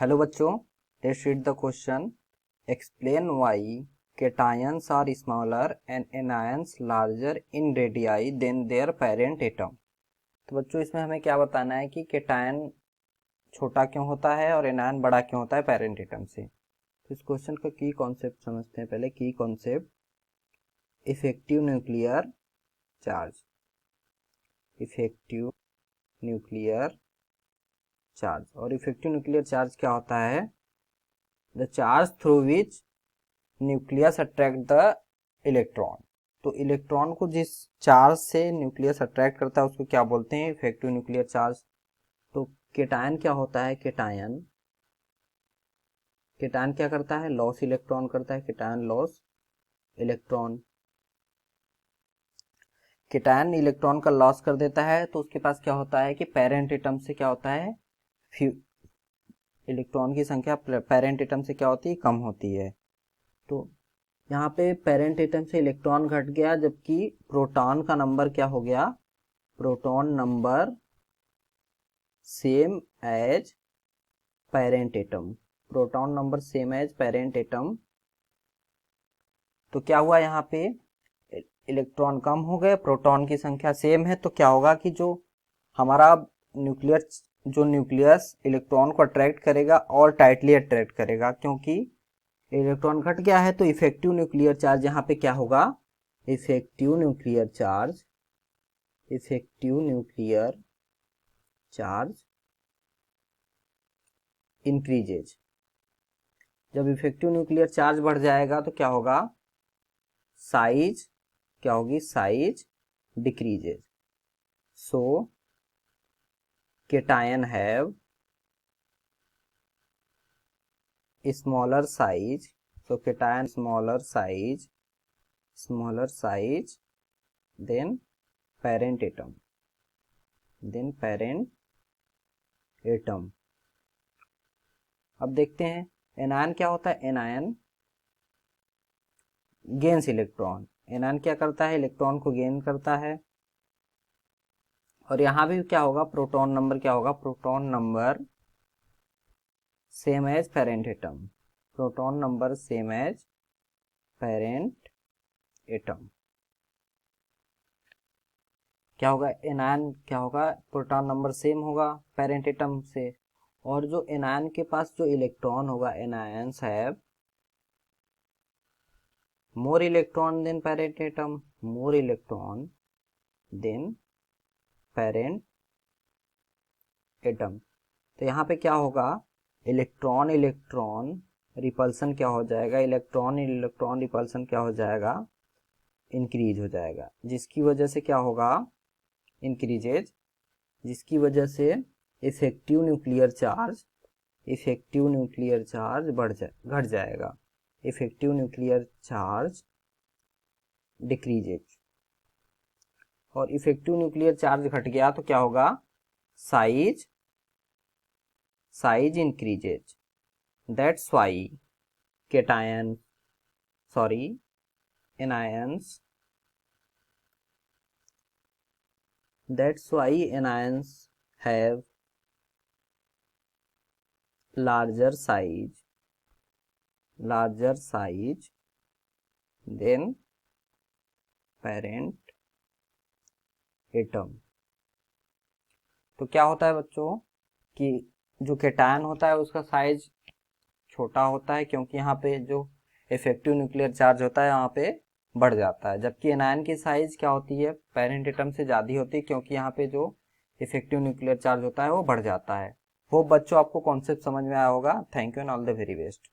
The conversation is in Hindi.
हेलो बच्चों, let's read the question. Explain why cations are smaller and anions larger in radii than their parent atom। तो बच्चों इसमें हमें क्या बताना है कि केटायन छोटा क्यों होता है और एनायन बड़ा क्यों होता है पेरेंट एटम से। तो इस क्वेश्चन का की कॉन्सेप्ट समझते हैं। पहले की concept, effective nuclear charge. Effective nuclear charge और इफेक्टिव न्यूक्लियर चार्ज क्या होता है? The charge through which nucleus attract the electron. तो इलेक्ट्रॉन को जिस चार्ज से न्यूक्लियस अट्रैक्ट करता है उसको क्या बोलते हैं? Effective nuclear charge. तो केटायन क्या होता है? केटायन क्या करता है? लॉस इलेक्ट्रॉन करता है। Cation loss electron. Cation electron का लॉस कर देता है तो उसके पास क्या होता है कि पेरेंट एटम से क्या होता है, इलेक्ट्रॉन की संख्या पेरेंट एटम से क्या होती है, कम होती है। तो यहाँ पे पेरेंट एटम से इलेक्ट्रॉन घट गया, जबकि प्रोटॉन का नंबर क्या हो गया? Proton number same as parent atom. Proton number same as parent atom. तो क्या हुआ, यहाँ पे इलेक्ट्रॉन कम हो गए, प्रोटॉन की संख्या सेम है। तो क्या होगा कि जो हमारा न्यूक्लियस इलेक्ट्रॉन को अट्रैक्ट करेगा और टाइटली अट्रैक्ट करेगा, क्योंकि इलेक्ट्रॉन घट गया है। तो इफेक्टिव न्यूक्लियर चार्ज यहाँ पे क्या होगा? Effective nuclear charge increases. जब इफेक्टिव न्यूक्लियर चार्ज बढ़ जाएगा तो क्या होगा? साइज क्या होगी? Size decreases. So cation have smaller size, so cation smaller size than parent atom, अब देखते हैं एनायन क्या होता है। Anion gains electron. एनायन क्या करता है? इलेक्ट्रॉन को गेन करता है। और यहां भी क्या होगा? प्रोटॉन नंबर क्या होगा? Proton number same as parent atom. Proton number same as parent atom. क्या होगा? एनायन क्या होगा? प्रोटॉन नंबर सेम होगा पेरेंट एटम से। और जो एनायन के पास जो इलेक्ट्रॉन होगा, anions have more electron than parent atom, more electron than parent atom. तो यहाँ पे क्या होगा? इलेक्ट्रॉन रिपल्सन क्या हो जाएगा? इलेक्ट्रॉन रिपल्सन क्या हो जाएगा? इंक्रीज हो जाएगा, जिसकी वजह से क्या होगा? इंक्रीजेज, जिसकी वजह से इफेक्टिव न्यूक्लियर चार्ज घट जाएगा। Effective nuclear charge decreases. और इफेक्टिव न्यूक्लियर चार्ज घट गया तो क्या होगा? Size increases. That's why anions have larger size than parent atom। तो क्या होता है बच्चों कि जो केटायन होता है उसका साइज छोटा होता है, क्योंकि यहाँ पे जो इफेक्टिव न्यूक्लियर चार्ज होता है यहाँ पे बढ़ जाता है, जबकि एनायन की साइज क्या होती है? पेरेंट एटम से ज़्यादा होती है, क्योंकि यहाँ पे जो इफेक्टिव न्यूक्लियर चार्ज होता है वो बढ़ जाता है। होप बच्चों आपको कॉन्सेप्ट समझ में आया होगा। Thank you and all the very best.